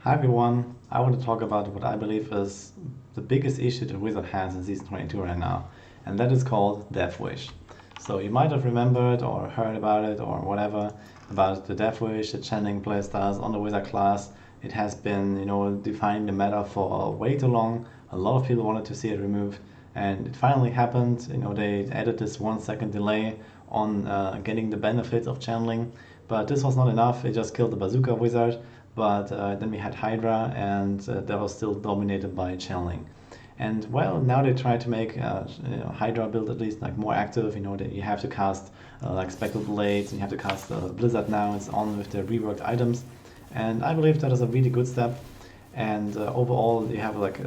Hi everyone, I want to talk about what I believe is the biggest issue that Wizard has in Season 22 right now, and that is called Deathwish. So you might have remembered or heard about it or whatever, about the Deathwish, the channeling playstyles on the Wizard class. It has been, defining the meta for way too long. A lot of people wanted to see it removed, and it finally happened. They added this 1 second delay on getting the benefits of channeling, but this was not enough. It just killed the Bazooka Wizard, but then we had Hydra, and that was still dominated by channeling. And well, now they try to make Hydra build at least like more active. That you have to cast like Spectral Blades, and you have to cast Blizzard now. It's on with the reworked items, and I believe that is a really good step. And overall, you have like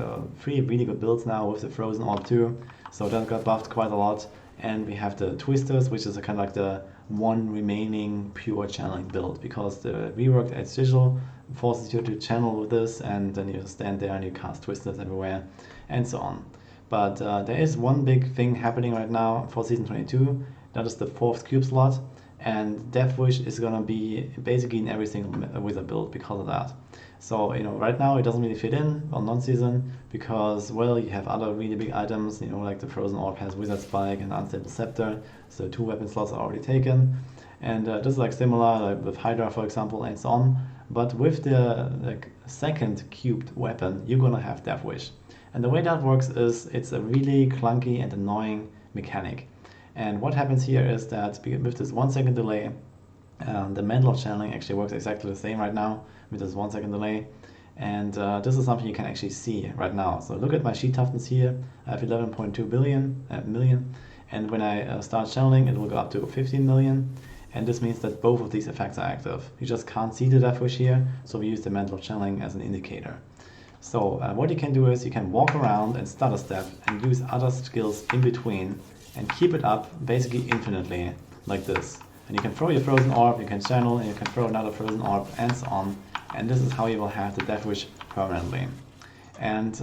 3 really good builds now with the Frozen Orb too. So that got buffed quite a lot. And we have the Twisters, which is a kind of like the one remaining pure channeling build, because the reworked Edge Sigil forces you to channel with this, and then you stand there and you cast Twisters everywhere, and so on. But there is one big thing happening right now for Season 22, that is the 4th cube slot, and Deathwish is gonna be basically in every single Wizard build because of that. So, right now it doesn't really fit in on non-season because, well, you have other really big items, like the Frozen Orb has Wizard Spike and Unstable Scepter, so 2 weapon slots are already taken. And this is like similar like with Hydra, for example, and so on. But with the second cubed weapon, you're gonna have Deathwish. And the way that works is it's a really clunky and annoying mechanic. And what happens here is that with this 1 second delay, the Mantle of Channeling actually works exactly the same right now with this 1 second delay. And this is something you can actually see right now. So look at my sheet toughness here. I have 11.2 million. And when I start channeling, it will go up to 15 million. And this means that both of these effects are active. You just can't see the Deathwish here, so we use the Mantle of Channeling as an indicator. So what you can do is you can walk around and stutter step and use other skills in between and keep it up basically infinitely, like this. And you can throw your Frozen Orb, you can channel, and you can throw another Frozen Orb, and so on. And this is how you will have the Deathwish permanently. And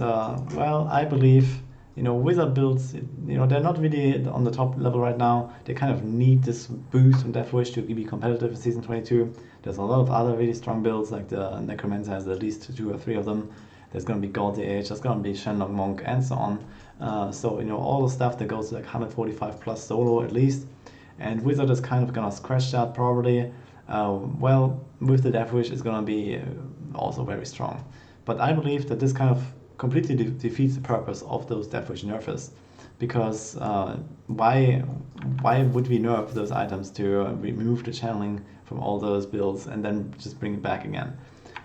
well, I believe, Wizard builds, they're not really on the top level right now. They kind of need this boost from Deathwish to be competitive in Season 22. There's a lot of other really strong builds, like the Necromancer has at least 2 or 3 of them. There's going to be Gold Age, there's going to be Shenlong Monk, and so on. So, all the stuff that goes to like 145 plus solo at least. And Wizard is kind of gonna scratch that probably. Well, with the Deathwish, it's gonna be also very strong. But I believe that this kind of completely defeats the purpose of those Deathwish nerfs, because why would we nerf those items to remove the channeling from all those builds and then just bring it back again?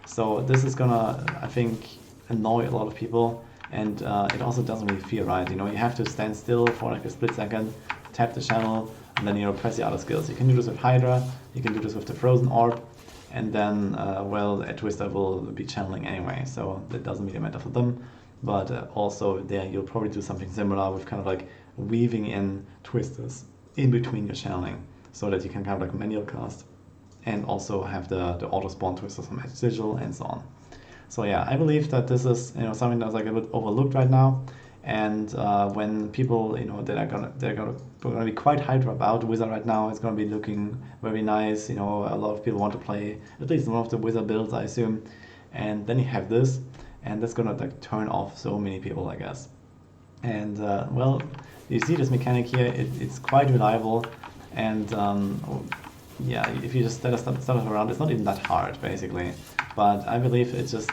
So this is gonna, I think, annoy a lot of people, and it also doesn't really feel right. You have to stand still for like a split second, tap the channel, and then press the other skills. You can do this with Hydra, you can do this with the Frozen Orb, and then well, a Twister will be channeling anyway, so that doesn't really matter for them. But also there you'll probably do something similar with kind of like weaving in Twisters in between your channeling, so that you can kind of like manual cast and also have the auto spawn Twisters from Edge Sigil and so on. So yeah, I believe that this is something that's like a bit overlooked right now. And when people they're gonna be quite hyped about Wizard right now, it's gonna be looking very nice. A lot of people want to play at least one of the Wizard builds, I assume. And then you have this, and that's gonna like turn off so many people, I guess. And well, you see this mechanic here, it's quite reliable, and yeah, if you just stuff around, it's not even that hard basically. But I believe it just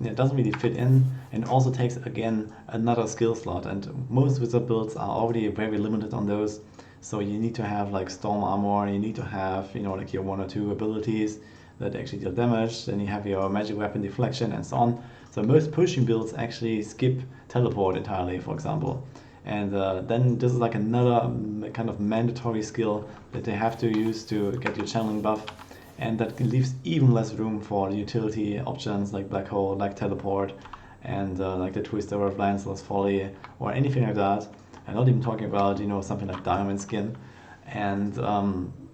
it doesn't really fit in, and also takes again another skill slot, and most Wizard builds are already very limited on those. So you need to have like Storm Armor, you need to have like your 1 or 2 abilities that actually deal damage, then you have your Magic Weapon Deflection and so on. So most pushing builds actually skip Teleport entirely, for example. And then this is like another kind of mandatory skill that they have to use to get your channeling buff, and that leaves even less room for utility options like Black Hole, like Teleport, and like the Twister of Lancelot's Folly, or anything like that. I'm not even talking about something like Diamond Skin. And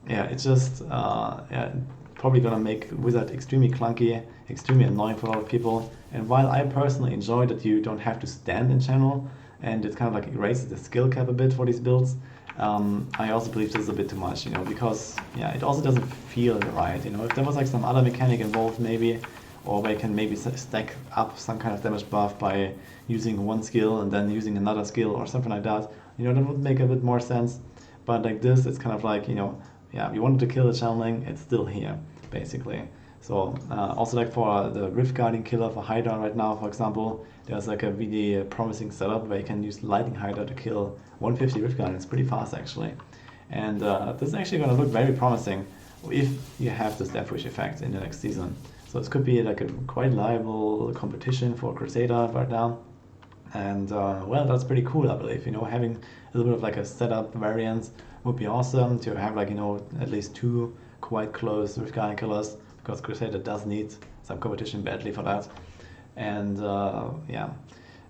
yeah, it's just yeah, probably gonna make Wizard extremely clunky, extremely annoying for a lot of people. And while I personally enjoy that you don't have to stand in channel, and it kind of like erases the skill cap a bit for these builds, I also believe this is a bit too much, because yeah, it also doesn't feel right. If there was like some other mechanic involved maybe, or where you can maybe stack up some kind of damage buff by using one skill and then using another skill or something like that. That would make a bit more sense. But like this, it's kind of like, yeah, you wanted to kill the channeling, it's still here, basically. So also like for the Rift Guardian killer for Hydra right now, for example, there's like a really promising setup where you can use Lightning Hydra to kill 150 Rift Guardians pretty fast actually. And this is actually going to look very promising if you have this Deathwish effect in the next season. So this could be like a quite liable competition for Crusader right now. And well, that's pretty cool, I believe. Having a little bit of like a setup variance would be awesome to have like, at least 2 quite close Rift Guardian killers, because Crusader does need some competition badly for that. And yeah,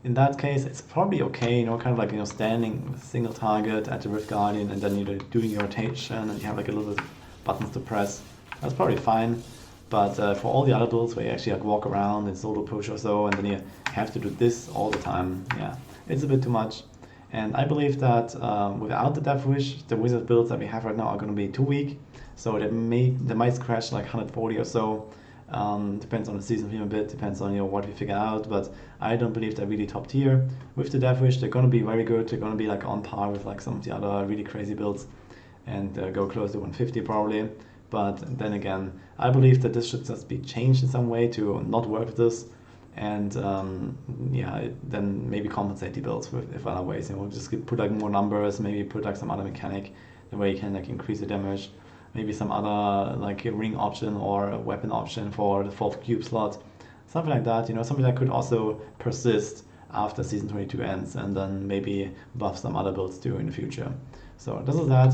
in that case, it's probably okay, kind of like, standing single target at the Rift Guardian and then you're doing your rotation and you have like a little bit of buttons to press. That's probably fine. But for all the other builds where you actually like walk around and solo push or so, and then you have to do this all the time, yeah, it's a bit too much. And I believe that without the Deathwish, the wizard builds that we have right now are going to be too weak. So they might scratch like 140 or so. Depends on the season theme a bit, depends on what we figure out, but I don't believe they're really top tier. With the Deathwish, they're going to be very good. They're going to be like on par with like some of the other really crazy builds and go close to 150 probably. But then again, I believe that this should just be changed in some way to not work with this, and yeah, then maybe compensate the builds with other ways. Just put like more numbers, maybe put like some other mechanic, the way you can like increase the damage, maybe some other like a ring option or a weapon option for the 4th cube slot, something like that. Something that could also persist after season 22 ends, and then maybe buff some other builds too in the future. So this is that.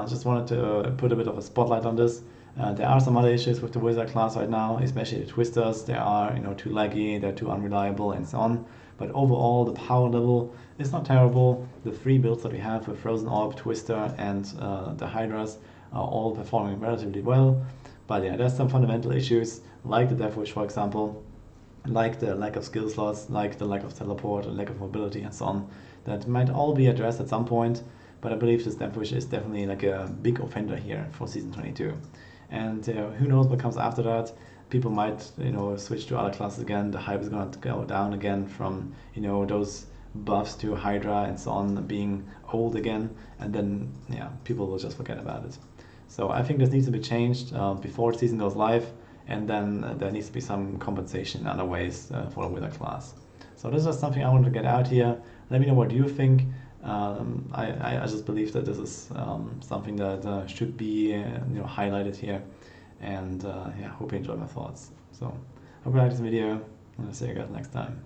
Just wanted to put a bit of a spotlight on this. There are some other issues with the wizard class right now, especially the twisters. They are too laggy, they're too unreliable, and so on. But overall, the power level is not terrible. The 3 builds that we have with Frozen Orb, Twister, and the Hydras are all performing relatively well. But yeah, there's some fundamental issues, like the Deathwish, for example, like the lack of skill slots, like the lack of teleport, the lack of mobility, and so on, that might all be addressed at some point. But I believe this Deathwish is definitely like a big offender here for season 22. And who knows what comes after that. People might switch to other classes again. The hype is going to go down again from those buffs to Hydra and so on being old again, and then yeah, people will just forget about it. So I think this needs to be changed before the season goes live, and then there needs to be some compensation in other ways for the wizard class. So this is something I wanted to get out here. Let me know what you think. I just believe that this is something that should be highlighted here, and yeah, hope you enjoyed my thoughts. So hope you liked this video, and I'll see you guys next time.